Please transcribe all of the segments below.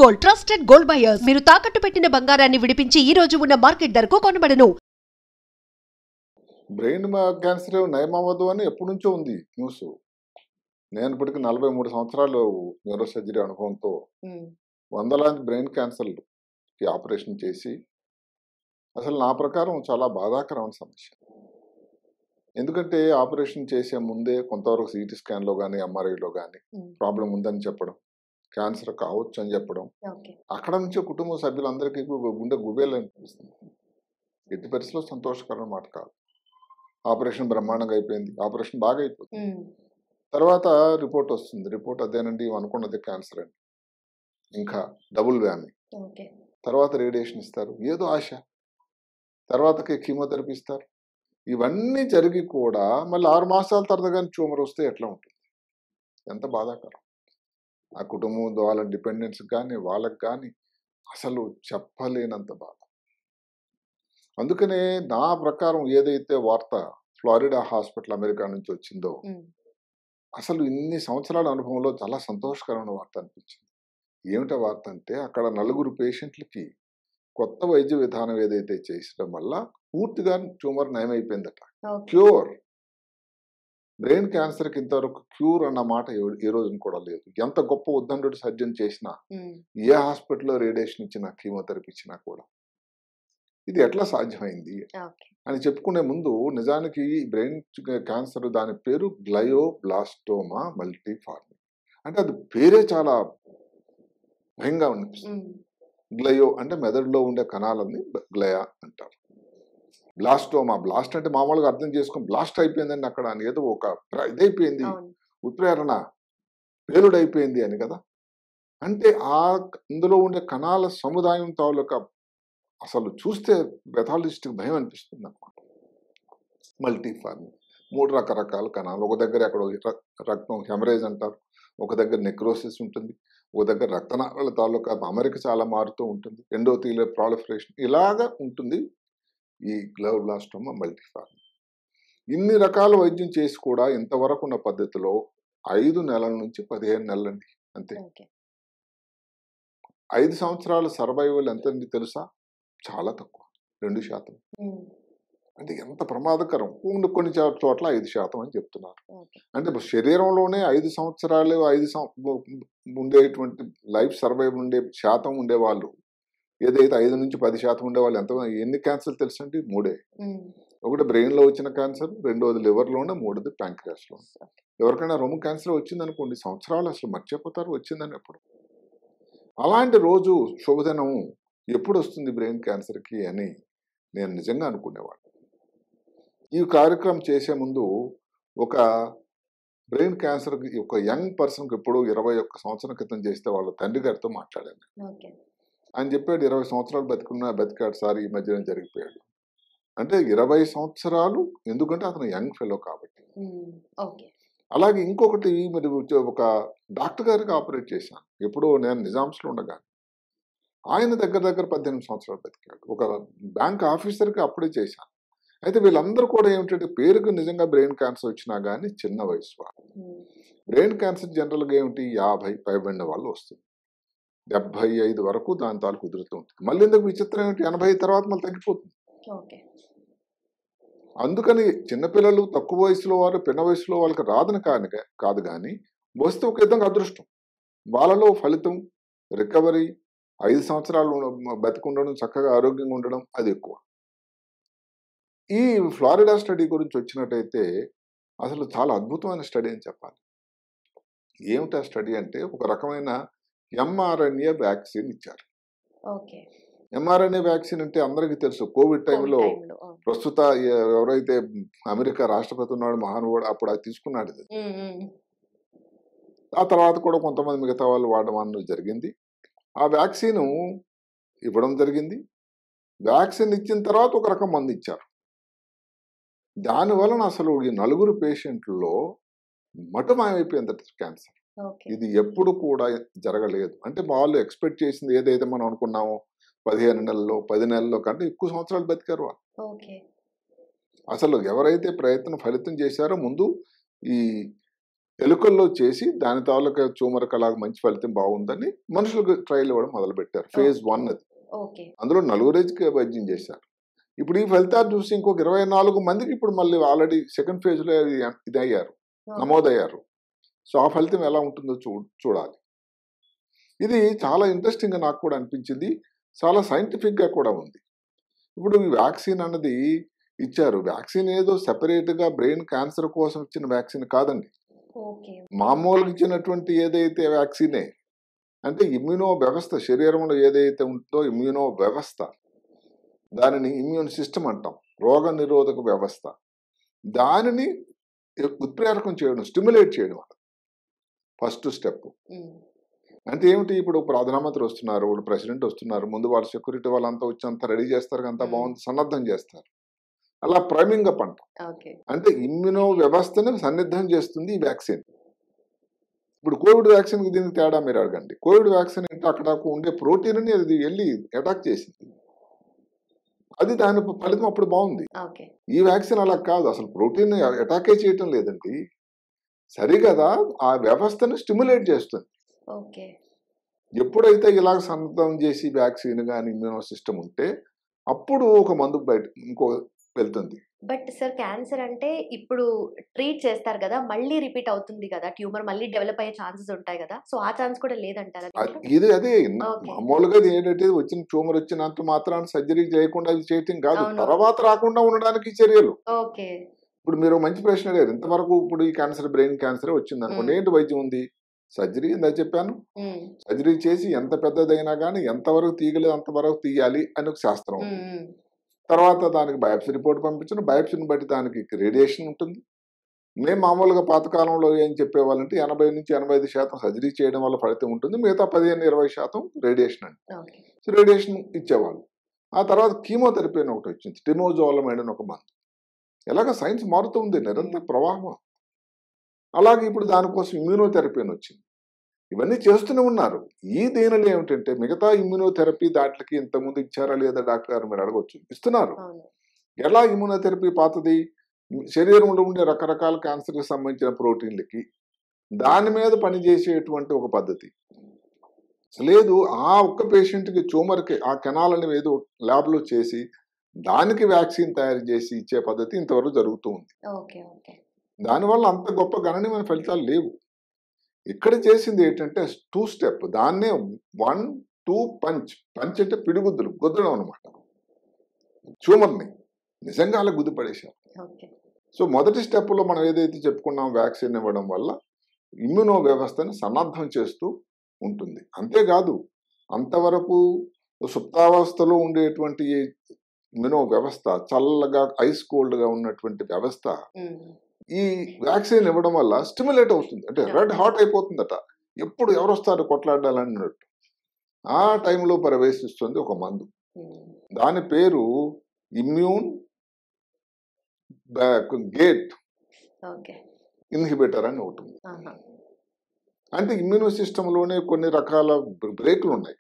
Gold trusted gold buyers మీరు తాకట్టు పెట్టిన బంగారాన్ని విడిపించి ఈ రోజు ఉన్న మార్కెట్ ధరకు కొనబడను. బ్రెయిన్ క్యాన్సర్ నయం అవ్వదు అని ఎప్పటి నుంచో ఉంది న్యూస్. నేను ఇప్పటికి 43 సంవత్సరాలు న్యూరో సర్జరీ అనుభవంతో వందలాది బ్రెయిన్ క్యాన్సర్కి ఆపరేషన్ చేసి అసలు నా ప్రకారం చాలా బాధాకరమైన సమస్య. ఎందుకంటే ఆపరేషన్ చేసే ముందే కొంతవరకు సిటీ స్కాన్లో కానీ ఎంఆర్ఐలో కానీ ప్రాబ్లం ఉందని చెప్పడం, క్యాన్సర్ కావచ్చు అని చెప్పడం, అక్కడ నుంచి కుటుంబ సభ్యులందరికీ గుండె గుబేలు అనిపిస్తుంది. ఎట్టి పరిస్థితిలో సంతోషకరమైన మాట కాదు. ఆపరేషన్ బ్రహ్మాండంగా అయిపోయింది, ఆపరేషన్ బాగా అయిపోతుంది. తర్వాత రిపోర్ట్ వస్తుంది, రిపోర్ట్ అదేనండి అనుకున్నది క్యాన్సర్ అండి, ఇంకా డబుల్ వ్యామి. తర్వాత రేడియేషన్ ఇస్తారు, ఏదో ఆశ, తర్వాతకి కీమోథెరపీ ఇస్తారు. ఇవన్నీ జరిగి కూడా మళ్ళీ 6 మాసాల తర్వాత కానీ ట్యూమర్ వస్తే ఎట్లా ఉంటుంది? ఎంత బాధాకరం. ఆ కుటుంబం వాళ్ళ డిపెండెన్స్ కానీ వాళ్ళకి కానీ అసలు చెప్పలేనంత బాధ. అందుకనే నా ప్రకారం ఏదైతే వార్త ఫ్లోరిడా హాస్పిటల్ అమెరికా నుంచి వచ్చిందో అసలు ఇన్ని సంవత్సరాల అనుభవంలో చాలా సంతోషకరమైన వార్త అనిపించింది. ఏమిటా వార్త అంటే అక్కడ 4 పేషెంట్లకి కొత్త వైద్య విధానం ఏదైతే చేసడం వల్ల పూర్తిగా ట్యూమర్ నయమైపోయిందట. క్యూర్. బ్రెయిన్ క్యాన్సర్కి ఇంతవరకు క్యూర్ అన్న మాట ఏ రోజున కూడా లేదు. ఎంత గొప్ప ఉద్దండుడు సర్జన్ చేసినా, ఏ హాస్పిటల్లో రేడియేషన్ ఇచ్చినా, కీమోథెరపీ ఇచ్చినా కూడా ఇది ఎట్లా సాధ్యమైంది అని చెప్పుకునే ముందు నిజానికి బ్రెయిన్ క్యాన్సర్ దాని పేరు గ్లయోబ్లాస్టోమా మల్టీఫార్మ్. అంటే అది పేరే చాలా భయంగా అనిపిస్తుంది. గ్లయో అంటే మెదడులో ఉండే కణాలని గ్లయా అంటారు. బ్లాస్టోమా, బ్లాస్ట్ అంటే మామూలుగా అర్థం చేసుకుని బ్లాస్ట్ అయిపోయిందని అక్కడ అని, ఏదో ఒక ఇదైపోయింది, ఉత్ప్రేరణ పేలుడైపోయింది అని కదా. అంటే అందులో ఉండే కణాల సముదాయం తాలూకా అసలు చూస్తే పెథాలజిస్ట్కి భయం అనిపిస్తుంది అనమాట. మల్టీఫార్మ్, 3 రకరకాల కణాలు. ఒక దగ్గర అక్కడ రక్తం హెమరేజ్ అంటారు, ఒక దగ్గర నెక్రోసిస్ ఉంటుంది, ఒక దగ్గర రక్తనాళాల తాలూకా అమరిక చాలా మారుతూ ఉంటుంది, ఎండోథీలియల్ ప్రాలిఫరేషన్ ఇలాగా ఉంటుంది ఈ గ్లయోబ్లాస్టోమా మల్టీఫార్మ్. ఇన్ని రకాల వైద్యం చేసి కూడా ఇంతవరకు ఉన్న పద్ధతిలో 5 నెలల నుంచి 15 నెలలండి అంతే. 5 సంవత్సరాల సర్వైవల్ ఎంతండి తెలుసా? చాలా తక్కువ, 2%. అంటే ఎంత ప్రమాదకరం. కొన్ని చోట్ల 5% అని చెప్తున్నారు. అంటే శరీరంలోనే 5 సంవత్సరాలు ఉండేటువంటి లైఫ్ సర్వైవల్ ఉండే శాతం ఉండేవాళ్ళు, ఏదైతే 5 నుంచి 10% ఉండేవాళ్ళు ఎంత, ఎన్ని క్యాన్సర్ తెలుసండి? 3. ఒకటి బ్రెయిన్లో వచ్చిన క్యాన్సర్, రెండోది లివర్లోనే, మూడోది ప్యాంక్రియాస్లో. ఎవరికైనా రొమ్ము క్యాన్సర్ వచ్చిందనుకోండి, సంవత్సరాలు అసలు మర్చిపోతారు వచ్చిందని ఎప్పుడు. అలాంటి రోజు శుభదినం ఎప్పుడు వస్తుంది బ్రెయిన్ క్యాన్సర్కి అని నేను నిజంగా అనుకునేవాడు. ఈ కార్యక్రమం చేసే ముందు ఒక బ్రెయిన్ క్యాన్సర్కి ఒక యంగ్ పర్సన్కి ఎప్పుడు 21 సంవత్సరం క్రితం చేస్తే వాళ్ళ తండ్రి గారితో మాట్లాడాను. ఆయన చెప్పాడు 20 సంవత్సరాలు బతికాడు సార్, ఈ మధ్యన జరిగిపోయాడు. అంటే 20 సంవత్సరాలు, ఎందుకంటే అతను యంగ్ ఫెలో కాబట్టి. అలాగే ఇంకొకటి, మరి ఒక డాక్టర్ గారికి ఆపరేట్ చేశాను ఎప్పుడో నేను నిజాంస్లో ఉండగా. ఆయన దగ్గర 18 సంవత్సరాలు బతికాడు. ఒక బ్యాంక్ ఆఫీసర్కి అప్పుడే చేశాను. అయితే వీళ్ళందరూ కూడా ఏమిటంటే పేరుకు నిజంగా బ్రెయిన్ క్యాన్సర్ వచ్చినా కానీ చిన్న వయసు వాళ్ళు. బ్రెయిన్ క్యాన్సర్ జనరల్గా ఏమిటి 50 పైబడిన వాళ్ళు వస్తుంది, 75 వరకు దాని తాలూకు కుదురుతూ ఉంటుంది. మళ్ళీ ఎందుకు విచిత్రం ఏమిటి, 80 తర్వాత మళ్ళీ తగ్గిపోతుంది. అందుకని చిన్నపిల్లలు, తక్కువ వయసులో వారు, పిన్న వయసులో వాళ్ళకి రాదని కాదు కానీ వస్తే ఒక విధంగా అదృష్టం. వాళ్ళలో ఫలితం, రికవరీ, 5 సంవత్సరాలు బతికుండడం, చక్కగా ఆరోగ్యంగా ఉండడం అది ఎక్కువ. ఈ ఫ్లోరిడా స్టడీ గురించి వచ్చినట్టయితే అసలు చాలా అద్భుతమైన స్టడీ అని చెప్పాలి. ఏమిటా స్టడీ అంటే ఒక రకమైన mRNA వ్యాక్సిన్ ఇచ్చారు. mRNA వ్యాక్సిన్ అంటే అందరికీ తెలుసు. కోవిడ్ టైంలో ప్రస్తుత ఎవరైతే అమెరికా రాష్ట్రపతి ఉన్నాడు మహానుభావుడు, అప్పుడు అది తీసుకున్నాడు. ఆ తర్వాత కూడా కొంతమంది మిగతా వాళ్ళు వాడడం అన్నది జరిగింది. ఆ వ్యాక్సిన్ ఇవ్వడం జరిగింది. వ్యాక్సిన్ ఇచ్చిన తర్వాత ఒక రకం మందు ఇచ్చారు. దానివలన అసలు ఈ 4 పేషెంట్లలో మటుమాయమైపోయిందట క్యాన్సర్. ఇది ఎప్పుడు కూడా జరగలేదు. అంటే వాళ్ళు ఎక్స్పెక్ట్ చేసింది ఏదైతే మనం అనుకున్నామో 15 నెలల్లో 10 నెలల్లో కంటే ఎక్కువ సంవత్సరాలు బతికారు వాళ్ళు. అసలు ఎవరైతే ఫలితం చేశారో ముందు ఈ ఎలుకల్లో చేసి దాని తాలూకా ట్యూమర్కి అలాగ మంచి ఫలితం బాగుందని మనుషులకు ట్రయల్ ఇవ్వడం మొదలుపెట్టారు. ఫేజ్ 1 అది. అందులో 4 వైద్యం చేశారు. ఇప్పుడు ఈ ఫలితాలు చూసి ఇంకొక 24 మందికి ఇప్పుడు మళ్ళీ ఆల్రెడీ సెకండ్ ఫేజ్లో ఇది అయ్యారు, నమోదయ్యారు. సో ఆ ఫలితం ఎలా ఉంటుందో చూడాలి. ఇది చాలా ఇంట్రెస్టింగ్గా నాకు కూడా అనిపించింది. చాలా సైంటిఫిక్గా కూడా ఉంది. ఇప్పుడు ఈ వ్యాక్సిన్ అన్నది ఇచ్చారు. వ్యాక్సిన్ ఏదో సెపరేట్గా బ్రెయిన్ క్యాన్సర్ కోసం ఇచ్చిన వ్యాక్సిన్ కాదండి. మామూలుగా ఇచ్చినటువంటి ఏదైతే వ్యాక్సినే అంటే ఇమ్యూనో వ్యవస్థ, శరీరంలో ఏదైతే ఉంటుందో ఇమ్యూనో వ్యవస్థ, దానిని ఇమ్యూన్ సిస్టమ్ అంటాం, రోగ నిరోధక వ్యవస్థ, దానిని ఉత్ప్రేరకం చేయడం, స్టిమ్యులేట్ చేయడం ఫస్ట్ స్టెప్. అంటే ఏమిటి, ఇప్పుడు ప్రధానమంత్రి వస్తున్నారు, ఇప్పుడు ప్రెసిడెంట్ వస్తున్నారు, ముందు వాళ్ళ సెక్యూరిటీ వాళ్ళంతా వచ్చి అంతా రెడీ చేస్తారు, అంతా బాగుంది, సన్నద్ధం చేస్తారు. అలా ప్రైమింగ్ అప్ అంటాం. అంటే ఇమ్యూనో వ్యవస్థని సన్నిద్ధం చేస్తుంది ఈ వ్యాక్సిన్. ఇప్పుడు కోవిడ్ వ్యాక్సిన్ కి దీనికి తేడా మీరు అడగండి. కోవిడ్ వ్యాక్సిన్ అంటే అక్కడ ఉండే ప్రోటీన్ అది వెళ్ళి అటాక్ చేసింది, అది దాని ఫలితం అప్పుడు బాగుంది. ఈ వ్యాక్సిన్ అలా కాదు, అసలు ప్రోటీన్ అటాకే చేయటం లేదండి, సరిగదా ఆ వ్యవస్థను స్టిమ్యులేట్ చేస్తుంది. ఎప్పుడైతే ఇలా సన్నద్ధం చేసి వ్యాక్సిన్ కానీ ఇమ్యూనో సిస్టమ్ ఉంటే అప్పుడు ఒక మందు బయట ఇంకో వెళ్తుంది. బట్ సార్ క్యాన్సర్ అంటే ఇప్పుడు ట్రీట్ చేస్తారు కదా, మళ్ళీ రిపీట్ అవుతుంది కదా, ట్యూమర్ మళ్ళీ డెవలప్ అయ్యే ఛాన్సెస్ ఉంటాయి కదా, సో ఆ ఛాన్స్ కూడా లేదంటారా? ఇది అదే మామూలుగా ఏంటంటే వచ్చిన ట్యూమర్ వచ్చినంత మాత్రాన సర్జరీ చేయకుండా అది చేయటం కాదు, తర్వాత రాకుండా ఉండడానికి చర్యలు. ఇప్పుడు మీరు మంచి ప్రశ్న అడిగారు. ఇంతవరకు ఇప్పుడు ఈ క్యాన్సర్ బ్రెయిన్ క్యాన్సర్ వచ్చింది అనుకోండి, ఏంటి వైద్యం ఉంది? సర్జరీ. ఇందా చెప్పాను, సర్జరీ చేసి ఎంత పెద్దదైనా కానీ ఎంతవరకు తీయగలేదు అంతవరకు తీయాలి అని ఒక శాస్త్రం. తర్వాత దానికి బయాప్సీ రిపోర్ట్ పంపించిన, బయాప్సీని బట్టి దానికి రేడియేషన్ ఉంటుంది. మేము మామూలుగా పాతకాలంలో ఏం చెప్పేవాళ్ళంటే 80 నుంచి 85% సర్జరీ చేయడం వల్ల ఫలితం ఉంటుంది, మిగతా 15-20% రేడియేషన్ అండి. సో రేడియేషన్ ఇచ్చేవాళ్ళు. ఆ తర్వాత కీమోథెరపీ అని ఒకటి వచ్చింది, టెమోజోలమైడ్ అని ఒక మందు. ఎలాగ సైన్స్ మారుతుంది, నిరంతర ప్రవాహం. అలాగే ఇప్పుడు దానికోసం ఇమ్యూనోథెరపీ అని వచ్చింది. ఇవన్నీ చేస్తూనే ఉన్నారు. ఈ దీనిలో ఏమిటంటే మిగతా ఇమ్యూనోథెరపీ దాంట్లకి ఇంతకుముందు ఇచ్చారా లేదా డాక్టర్ గారు మీరు అడగవచ్చు, ఇస్తున్నారు. ఎలా ఇమ్యూనోథెరపీ పాతది, శరీరంలో ఉండే రకరకాల క్యాన్సర్కి సంబంధించిన ప్రోటీన్లకి దాని మీద పనిచేసేటువంటి ఒక పద్ధతి లేదు. ఆ ఒక్క పేషెంట్కి ట్యూమర్కి ఆ కెనాలని ఏదో ల్యాబ్లో చేసి దానికి వ్యాక్సిన్ తయారు చేసి ఇచ్చే పద్ధతి ఇంతవరకు జరుగుతూ ఉంది. దానివల్ల అంత గొప్ప గణనీయమైన ఫలితాలు లేవు. ఇక్కడ చేసింది ఏంటంటే 2 స్టెప్, దాన్నే 1-2 పంచ్. పంచ్ అంటే పిడిగుద్దులు, గుద్దడం అనమాట. ట్యూమర్ని నిజంగా అలా గుద్దు పడేశారు. సో మొదటి స్టెప్లో మనం ఏదైతే చెప్పుకున్నాం, వ్యాక్సిన్ ఇవ్వడం వల్ల ఇమ్యూనో వ్యవస్థని సన్నద్ధం చేస్తూ ఉంటుంది. అంతేకాదు, అంతవరకు సుప్తావస్థలో ఉండేటువంటి ఇమ్యూనో వ్యవస్థ, చల్లగా ఐస్ కోల్డ్గా ఉన్నటువంటి వ్యవస్థ ఈ వ్యాక్సిన్ ఇవ్వడం వల్ల స్టిమ్యులేట్ అవుతుంది. అంటే రెడ్ హాట్ అయిపోతుందట, ఎప్పుడు ఎవరు వస్తారు కొట్లాడాలన్నట్టు. ఆ టైంలో ప్రవేశిస్తుంది ఒక మందు, దాని పేరు ఇమ్యూన్ గేట్ ఇన్హిబిటర్ అని ఒకటి ఉంది. అంటే ఇమ్యూనో సిస్టంలోనే కొన్ని రకాల బ్రేకులు ఉన్నాయి.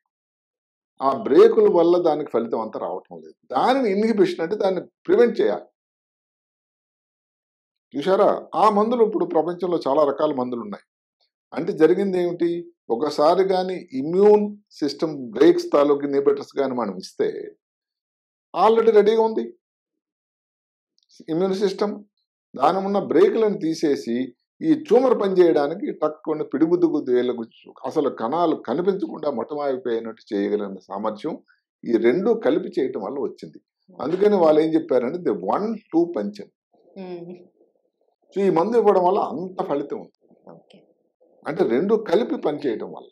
ఆ బ్రేకుల వల్ల దానికి ఫలితం అంతా రావటం లేదు. దానిని ఇన్హిబిషన్ అంటే దాన్ని ప్రివెంట్ చేయాలి. చూసారా, ఆ మందులు ఇప్పుడు ప్రపంచంలో చాలా రకాల మందులు ఉన్నాయి. అంటే జరిగింది ఏమిటి, ఒకసారి కానీ ఇమ్యూన్ సిస్టమ్ బ్రేక్స్ తాలూకు ఇన్హిబిటర్స్ కానీ మనం ఇస్తే ఆల్రెడీ రెడీగా ఉంది ఇమ్యూన్ సిస్టమ్. దాని ఉన్న బ్రేకులను తీసేసి ఈ ట్యూమర్ పనిచేయడానికి తక్కువ పిడిగుద్దు వేలకు అసలు కణాలు కనిపించకుండా మొట్టమాయిపోయినట్టు చేయగలిగిన సామర్థ్యం ఈ రెండు కలిపి చేయటం వల్ల వచ్చింది. అందుకని వాళ్ళు ఏం చెప్పారంటే 1-2 పంచ్. సో ఈ మందు ఇవ్వడం వల్ల అంత ఫలితం ఉంది. అంటే రెండు కలిపి పనిచేయటం వల్ల,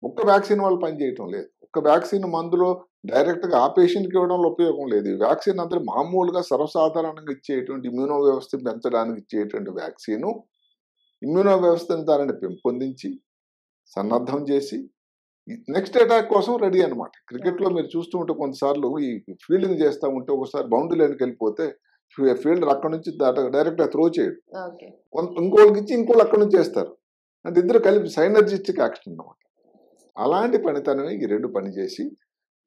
ఒక్క వ్యాక్సిన్ వల్ల పనిచేయటం లేదు. ఒక్క వ్యాక్సిన్ మందులో డైరెక్ట్గా ఆ పేషెంట్కి ఇవ్వడంలో ఉపయోగం లేదు. ఈ వ్యాక్సిన్ అంతా మామూలుగా సర్వసాధారణంగా ఇచ్చేటువంటి ఇమ్యూనో వ్యవస్థ పెంచడానికి ఇచ్చేటువంటి వ్యాక్సిన్ ఇమ్యూనో వ్యవస్థను దానిని పెంపొందించి సన్నద్ధం చేసి నెక్స్ట్ అటాక్ కోసం రెడీ అనమాట. క్రికెట్లో మీరు చూస్తూ ఉంటే కొన్నిసార్లు ఈ ఫీల్డింగ్ చేస్తూ ఉంటే ఒకసారి బౌండరీ లైన్కి వెళ్ళిపోతే ఫీల్డర్ అక్కడ నుంచి డైరెక్ట్గా త్రో చేయడు, ఇంకోళ్ళకి ఇచ్చి ఇంకోళ్ళు అక్కడ నుంచి చేస్తారు. అంటే ఇద్దరు కలిపి సైనర్జిస్టిక్ యాక్షన్ అన్నమాట. అలాంటి పనితనమే ఈ రెండు పని చేసి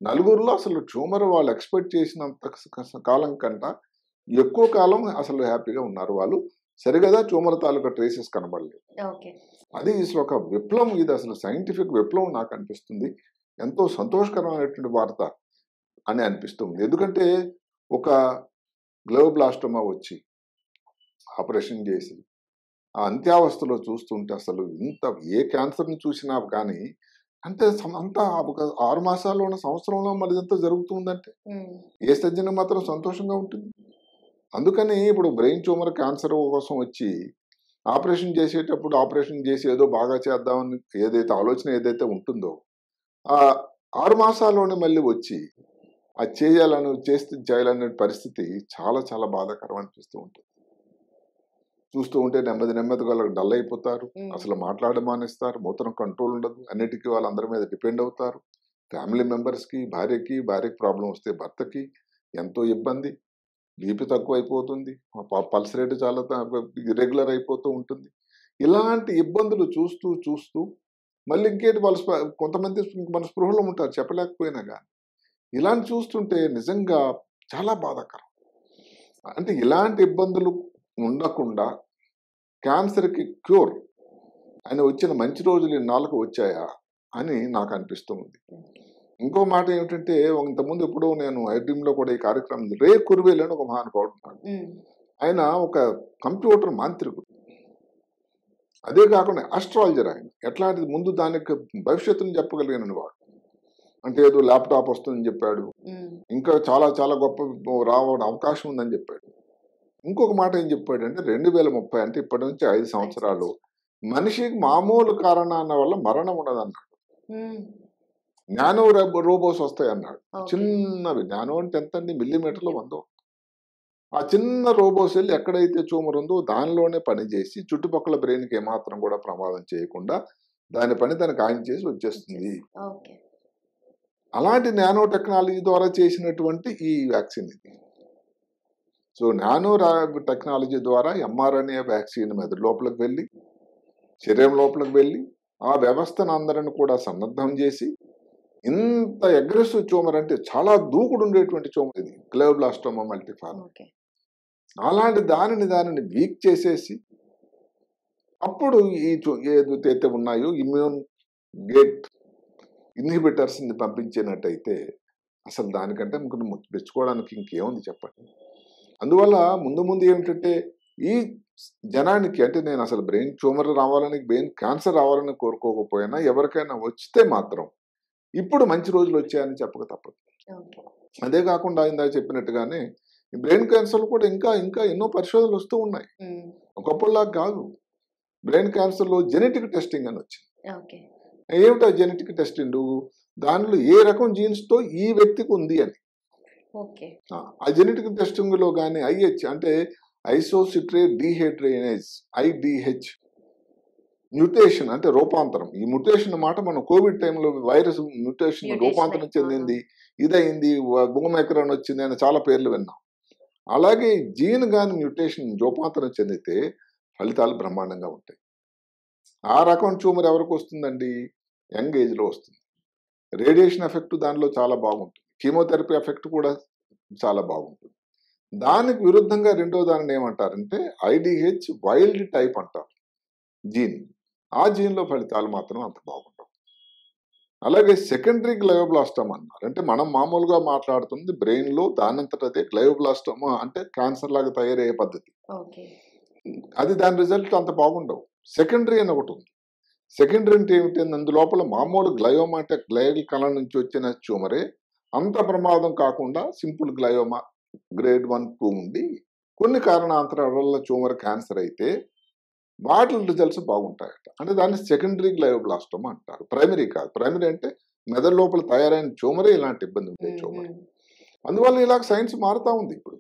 నలుగురిలో అసలు ట్యూమర్ వాళ్ళు ఎక్స్పెక్ట్ చేసినంత కాలం కంట ఎక్కువ కాలం అసలు హ్యాపీగా ఉన్నారు. వాళ్ళు సరిగదా ట్యూమర్ తాలూకా ట్రేసెస్ కనబడలేదు. ఓకే. అది అసలు ఒక విప్లవం, ఇది అసలు సైంటిఫిక్ విప్లవం నాకు అనిపిస్తుంది. ఎంతో సంతోషకరమైనటువంటి వార్త అని అనిపిస్తుంది. ఎందుకంటే ఒక గ్లోబ్లాస్టోమా వచ్చి ఆపరేషన్ చేసి ఆ అంత్యావస్థలో చూస్తుంటే అసలు ఇంత ఏ క్యాన్సర్ని చూసినా కానీ అంటే అంతా ఒక 6 మాసాల్లోనూ సంవత్సరంలో మళ్ళీ ఇదంతా జరుగుతుందంటే ఏ సజ్జన మాత్రం సంతోషంగా ఉంటుంది. అందుకని ఇప్పుడు బ్రెయిన్ ట్యూమర్ క్యాన్సర్ కోసం వచ్చి ఆపరేషన్ చేసేటప్పుడు ఆపరేషన్ చేసి ఏదో బాగా చేద్దామని ఏదైతే ఆలోచన ఏదైతే ఉంటుందో ఆ 6 మాసాల్లోనే మళ్ళీ వచ్చి అది చేయాలనే పరిస్థితి చాలా చాలా బాధాకరం అనిపిస్తూ ఉంటుంది. చూస్తూ ఉంటే నెమ్మదిగా వాళ్ళకి డల్ అయిపోతారు, అసలు మాట్లాడడం మానేస్తారు, మూత్రం కంట్రోల్ ఉండదు, అన్నిటికీ వాళ్ళందరి మీద డిపెండ్ అవుతారు. ఫ్యామిలీ మెంబర్స్కి, భార్యకి ప్రాబ్లం వస్తే భర్తకి ఎంతో ఇబ్బంది, బీపీ తక్కువ అయిపోతుంది, పల్స్ రేటు చాలా ఇర్రెగ్యులర్ అయిపోతూ ఉంటుంది. ఇలాంటి ఇబ్బందులు చూస్తూ చూస్తూ మళ్ళీ ఇంకేంటి వాళ్ళు కొంతమంది మన స్పృహలో ఉంటారు చెప్పలేకపోయినా కానీ. ఇలాంటి చూస్తుంటే నిజంగా చాలా బాధాకరం. అంటే ఇలాంటి ఇబ్బందులు ఉండకుండా క్యాన్సర్కి క్యూర్ అని వచ్చిన మంచి రోజులు ఇన్నాళ్ళకు వచ్చాయా అని నాకు అనిపిస్తుంది. ఇంకో మాట ఏమిటంటే ఇంతకుముందు ఎప్పుడో నేను ఐడ్రీమ్లో కూడా ఈ కార్యక్రమం రే కుర్వేల్ అని ఒక మహానుభావుడు ఉన్నాడు. ఆయన ఒక కంప్యూటర్ మాంత్రికుడు, అదే కాకుండా ఆస్ట్రాలజర్. ఆయన ఎట్లాంటిది ముందు దానికి భవిష్యత్తుని చెప్పగలిగిన వాడు. అంటే ఏదో ల్యాప్టాప్ వస్తుందని చెప్పాడు, ఇంకా చాలా చాలా గొప్ప రావడం అవకాశం ఉందని చెప్పాడు. ఇంకొక మాట ఏం చెప్పాడు అంటే 2030 అంటే ఇప్పటి నుంచి 5 సంవత్సరాలు మనిషికి మామూలు కారణాల వల్ల మరణం ఉండదన్నాడు. నానో రోబోస్ వస్తాయి అన్నాడు. చిన్నవి, నానో అంటే ఎంత అండి, మిల్లీమీటర్లు 100. ఆ చిన్న రోబోస్ వెళ్ళి ఎక్కడైతే ట్యూమర్ ఉందో దానిలోనే పనిచేసి చుట్టుపక్కల బ్రెయిన్కి ఏమాత్రం కూడా ప్రమాదం చేయకుండా దాని పని దానికి ఆయన చేసి వచ్చేస్తుంది. అలాంటి నానో టెక్నాలజీ ద్వారా చేసినటువంటి ఈ వ్యాక్సిన్ ఇది. సో నానో టెక్నాలజీ ద్వారా ఎంఆర్ఎన్ఏ వ్యాక్సిన్ మెదడు లోపలికి వెళ్ళి శరీరం లోపలికి వెళ్ళి ఆ వ్యవస్థను అందరిని కూడా సన్నద్ధం చేసి ఇంత అగ్రెసివ్ ట్యూమర్, అంటే చాలా దూకుడు ఉండేటువంటి ట్యూమర్ ఇది గ్లోబ్లాస్టోమా మల్టిఫారం. అలాంటి దానిని వీక్ చేసేసి అప్పుడు ఈ ఏదైతే ఉన్నాయో ఇమ్యూన్ గేట్ ఇన్హిబిటర్స్ ని పంపించినట్టయితే అసలు దానికంటే మెచ్చుకోవడానికి ఇంకేముంది చెప్పండి. అందువల్ల ముందు ఏమిటంటే ఈ జనానికి, అంటే నేను అసలు బ్రెయిన్ ట్యూమర్ రావాలని, బ్రెయిన్ క్యాన్సర్ రావాలని కోరుకోకపోయినా ఎవరికైనా వస్తే మాత్రం ఇప్పుడు మంచి రోజులు వచ్చాయని చెప్పక తప్పదు. అదే కాకుండా ఇందాక చెప్పినట్టుగానే బ్రెయిన్ క్యాన్సర్ కూడా ఇంకా ఇంకా ఎన్నో పరిశోధనలు వస్తూ ఉన్నాయి. ఒకప్పుడులా కాదు. బ్రెయిన్ క్యాన్సర్లో జెనెటిక్ టెస్టింగ్ అని వచ్చింది. ఏమిటా జెనెటిక్ టెస్టింగ్? దానిలో ఏ రకం జీన్స్ తో ఈ వ్యక్తికి ఉంది అని. ఆ జెనెటిక్ టెస్టింగ్ లో కానీ ఐహెచ్ అంటే ఐసోసిట్రేట్ డిహైడ్రోజనేజ్ IDH మ్యూటేషన్ అంటే రూపాంతరం. ఈ మ్యూటేషన్ మాట మనం కోవిడ్ టైంలో వైరస్ మ్యూటేషన్ రూపాంతరం చెందింది, ఇదైంది, బూమేకరన్ వచ్చింది అని చాలా పేర్లు విన్నాం. అలాగే జీన్ గాని మ్యూటేషన్ రూపాంతరం చెందితే ఫలితాలు బ్రహ్మాండంగా ఉంటాయి. ఆ రకం ట్యూమర్ ఎవరికి వస్తుందండి? యంగ్ ఏజ్ లో వస్తుంది. రేడియేషన్ ఎఫెక్ట్ దానిలో చాలా బాగుంటుంది, కీమోథెరపీ ఎఫెక్ట్ కూడా చాలా బాగుంటుంది. దానికి విరుద్ధంగా రెండో దానిని ఏమంటారంటే IDH వైల్డ్ టైప్ అంటారు జీన్. ఆ జీన్లో ఫలితాలు మాత్రం అంత బాగుండవు. అలాగే సెకండరీ గ్లయోబ్లాస్టోమా అన్నారు. అంటే మనం మామూలుగా మాట్లాడుతుంది బ్రెయిన్ లో దానంతటదే గ్లయోబ్లాస్టోమా అంటే క్యాన్సర్ లాగా తయారయ్యే పద్ధతి. అది దాని రిజల్ట్ అంత బాగుండవు. సెకండరీ అని ఒకటి ఉంది. సెకండరీ అంటే ఏమిటి? అందులోపల మామూలు గ్లయోమా అంటే గ్లయల్ కణం నుంచి వచ్చిన ట్యూమరే అంత ప్రమాదం కాకుండా సింపుల్ గ్లయోమా గ్రేడ్ 1, 2 ఉండి కొన్ని కారణాంతరాల వల్ల ట్యూమర్ క్యాన్సర్ అయితే వాటి రిజల్ట్స్ బాగుంటాయట. అంటే దాన్ని సెకండరీ గ్లయోబ్లాస్టోమా అంటారు, ప్రైమరీ కాదు. ప్రైమరీ అంటే మెదడు లోపల తయారైన ట్యూమరే ఇలాంటి ఇబ్బంది ఉండే ట్యూమర్. అందువల్ల ఇలాగ సైన్స్ మారుతా ఉంది. ఇప్పుడు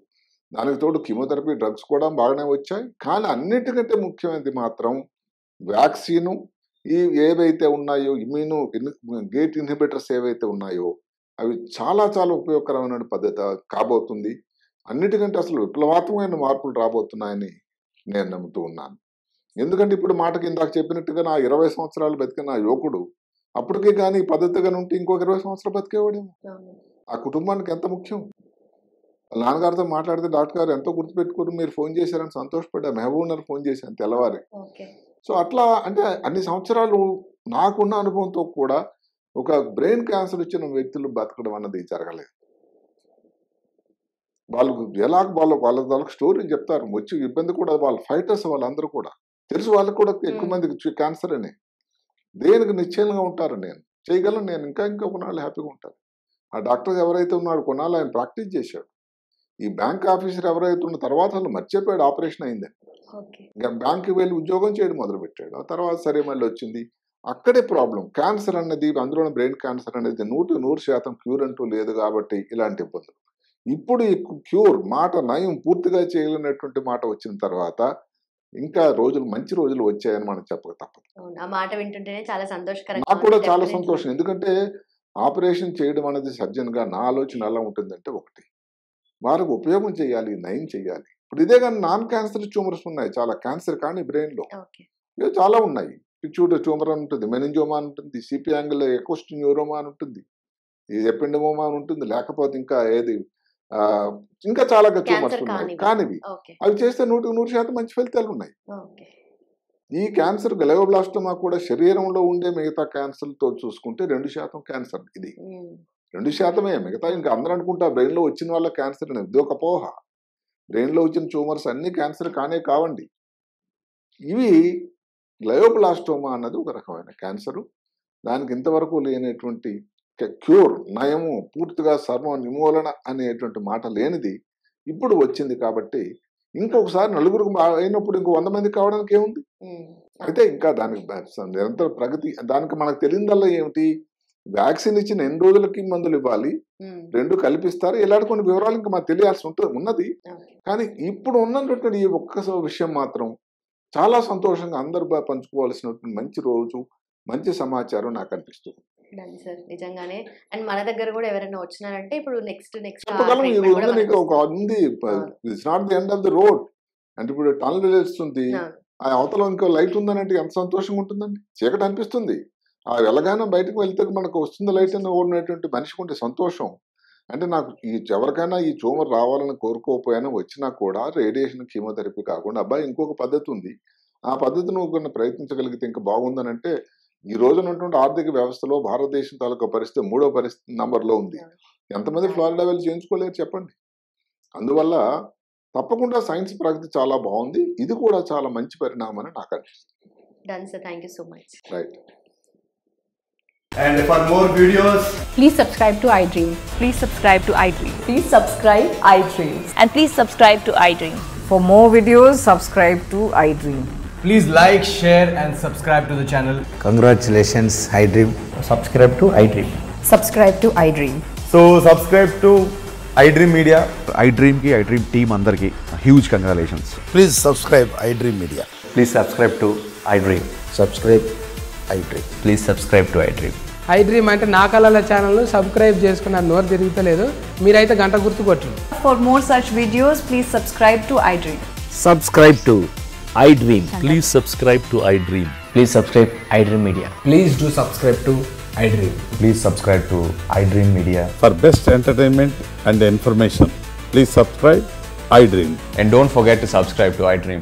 దానికి తోడు కీమోథెరపీ డ్రగ్స్ కూడా బాగానే వచ్చాయి. కానీ అన్నిటికంటే ముఖ్యమైనది మాత్రం వ్యాక్సిన్, ఈ ఏవైతే ఉన్నాయో ఇమ్యూనో గేట్ ఇన్హిబిటర్స్ ఏవైతే ఉన్నాయో అవి చాలా చాలా ఉపయోగకరమైన పద్ధతి కాబోతుంది. అన్నిటికంటే అసలు విప్లవాత్మకమైన మార్పులు రాబోతున్నాయని నేను నమ్ముతూ ఉన్నాను. ఎందుకంటే ఇప్పుడు మాటకి ఇందాక చెప్పినట్టుగా నా 20 సంవత్సరాలు బతికిన యువకుడు అప్పటికే కానీ పద్ధతిగా ఉంటే ఇంకొక 20 సంవత్సరాలు బతికేవాడేమో. ఆ కుటుంబానికి ఎంత ముఖ్యం. వాళ్ళ నాన్నగారితో మాట్లాడితే డాక్టర్ గారు ఎంతో గుర్తుపెట్టుకుని మీరు ఫోన్ చేశారని సంతోషపడ్డా. మహబూబ్నగర్ ఫోన్ చేశాను తెల్లవారి. సో అట్లా అంటే అన్ని సంవత్సరాలు నాకున్న అనుభవంతో కూడా ఒక బ్రెయిన్ క్యాన్సర్ వచ్చిన వ్యక్తులు బతకడం అన్నది జరగలేదు. వాళ్ళకు వాళ్ళకి స్టోరీలు చెప్తారు, వచ్చి ఇబ్బంది కూడా వాళ్ళ ఫైటర్స్ వాళ్ళందరూ కూడా తెలుసు, వాళ్ళకు కూడా ఎక్కువ మందికి క్యాన్సర్ అని. దేనికి నిశ్చయంగా ఉంటారు, నేను చేయగలను, నేను ఇంకా కొన్నాళ్ళు హ్యాపీగా ఉంటాను. ఆ డాక్టర్ ఎవరైతే ఉన్నాడు కొన్నాళ్ళు ఆయన ప్రాక్టీస్ చేశాడు. ఈ బ్యాంక్ ఆఫీసర్ ఎవరైతే ఉన్న తర్వాత వాళ్ళు మర్చిపోయాడు ఆపరేషన్ అయిందని. ఇంకా బ్యాంక్కి వెళ్ళి ఉద్యోగం చేయడం మొదలుపెట్టాడు. ఆ తర్వాత సరే మళ్ళీ వచ్చింది. అక్కడే ప్రాబ్లం. క్యాన్సర్ అన్నది, అందులో బ్రెయిన్ క్యాన్సర్ అనేది 100% క్యూర్ అంటూ లేదు కాబట్టి ఇలాంటి ఇబ్బందులు. ఇప్పుడు ఈ క్యూర్ మాట నయం పూర్తిగా చేయలేనటువంటి మాట వచ్చిన తర్వాత ఇంకా మంచి రోజులు వచ్చాయని మనం చెప్పక తప్పదు. ఆ మాట వింటుంటేనే చాలా సంతోషకరంగా నాకు కూడా చాలా సంతోషం. ఎందుకంటే ఆపరేషన్ చేయడం అనేది సర్జన్గా నా ఆలోచన ఎలా ఉంటుందంటే, ఒకటి వారికి ఉపయోగం చేయాలి, నయం చేయాలి. ఇప్పుడు ఇదే కానీ నాన్ క్యాన్సర్ ట్యూమర్స్ ఉన్నాయి చాలా, క్యాన్సర్ కానీ బ్రెయిన్లో ఇవి చాలా ఉన్నాయి. పిట్యూటరీ ట్యూమర్ అని ఉంటుంది, మెనింజోమా అని ఉంటుంది, సిపి యాంగిల్ ఎకోస్ట్ న్యూరోమా అని ఉంటుంది, ఎపెండమోమా అని ఉంటుంది, లేకపోతే ఇంకా ఇంకా చాలా ట్యూమర్స్ ఉన్నాయి. కానివి అవి చేస్తే 100% మంచి ఫలితాలు ఉన్నాయి. ఈ క్యాన్సర్ గ్లయోబ్లాస్టోమా కూడా శరీరంలో ఉండే మిగతా క్యాన్సర్తో చూసుకుంటే 2% క్యాన్సర్. ఇది 2%. మిగతా ఇంకా అందరూ అనుకుంటా బ్రెయిన్లో వచ్చిన వాళ్ళ క్యాన్సర్ అనేది. ఇది ఒక అపోహ. బ్రెయిన్లో వచ్చిన ట్యూమర్స్ అన్ని క్యాన్సర్ కావండి. ఇవి గ్లయోబ్లాస్టోమా అన్నది ఒక రకమైన క్యాన్సరు. దానికి ఇంతవరకు లేనటువంటి క్యూర్, నయము, పూర్తిగా సర్వ నిర్మూలన అనేటువంటి మాట లేనిది ఇప్పుడు వచ్చింది. కాబట్టి ఇంకొకసారి నలుగురికి అయినప్పుడు ఇంకో 100 మంది కావడానికి ఏముంది? అయితే ఇంకా దానికి నిరంతర ప్రగతి. దానికి మనకు తెలియదల్లా ఏమిటి, వ్యాక్సిన్ ఇచ్చిన ఎన్ని రోజులకి మందులు ఇవ్వాలి, 2 కల్పిస్తారు, ఇలాంటి కొన్ని వివరాలు ఇంకా మనకు తెలియాల్సి ఉన్నది. కానీ ఇప్పుడు ఉన్నటువంటి ఈ ఒక్క విషయం మాత్రం చాలా సంతోషంగా అందరూ పంచుకోవాల్సినటువంటి మంచి రోజు, మంచి సమాచారం నాకు అనిపిస్తుంది. నిజంగానే. అండ్ మన దగ్గర కూడా ఎవరైనా వచ్చినారంటే ఇప్పుడు నెక్స్ట్ చెప్పగలం. నీకు ఒక ఉంది, it's not the end of the road. అంటే ఇప్పుడు టనల్ వెలుస్తుంది, ఆ అవతల ఇంకో లైట్ ఉందనంటే ఎంత సంతోషంగా ఉంటుందండి. చీకటి అనిపిస్తుంది, ఆ వెళ్ళగానే బయటకు వెళ్తే మనకు వస్తుంది లైట్ అని ఓడినటువంటి మనిషికి ఉంటే సంతోషం. అంటే నాకు ఎవరికైనా ఈ ట్యూమర్ రావాలని కోరుకోకపోయినా వచ్చినా కూడా రేడియేషన్, కీమోథెరపీ కాకుండా అబ్బాయి ఇంకొక పద్ధతి ఉంది, ఆ పద్ధతి నువ్వు ప్రయత్నించగలిగితే ఇంకా బాగుందని అంటే, ఈ రోజునటువంటి ఆర్థిక వ్యవస్థలో భారతదేశం తాలూకా పరిస్థితి 3వ నంబర్లో ఉంది. ఎంతమంది ఫ్లోరిడా వెళ్ళి చేయించుకోలేరు చెప్పండి. అందువల్ల తప్పకుండా సైన్స్ ప్రగతి చాలా బాగుంది. ఇది కూడా చాలా మంచి పరిణామం అని నాకు అనిపిస్తుంది. Done, sir. Thank you so much. Right. And for more videos, please subscribe to iDream. Please subscribe to iDream. Please subscribe iDream. And please subscribe to iDream. For more videos, subscribe to iDream. please like, share and subscribe to the channel. Congratulations, iDream. Subscribe to iDream. Subscribe to iDream. So subscribe to iDream Media. iDream ki iDream team andarki huge congratulations. Please subscribe iDream Media. Please subscribe to iDream. Subscribe iDream. Please subscribe to iDream. iDream అంటే నా కళల channel subscribe చేసుకున్న నోరు తిరుగుతలేదు, మీరైతే గంట గుర్తు కొట్టండి. For more such videos, please subscribe to iDream. Subscribe to iDream. Please subscribe to iDream. Please subscribe iDream Media. Please do subscribe to iDream. Please subscribe to iDream Media. For best entertainment and information, please subscribe iDream. And don't forget to subscribe to iDream.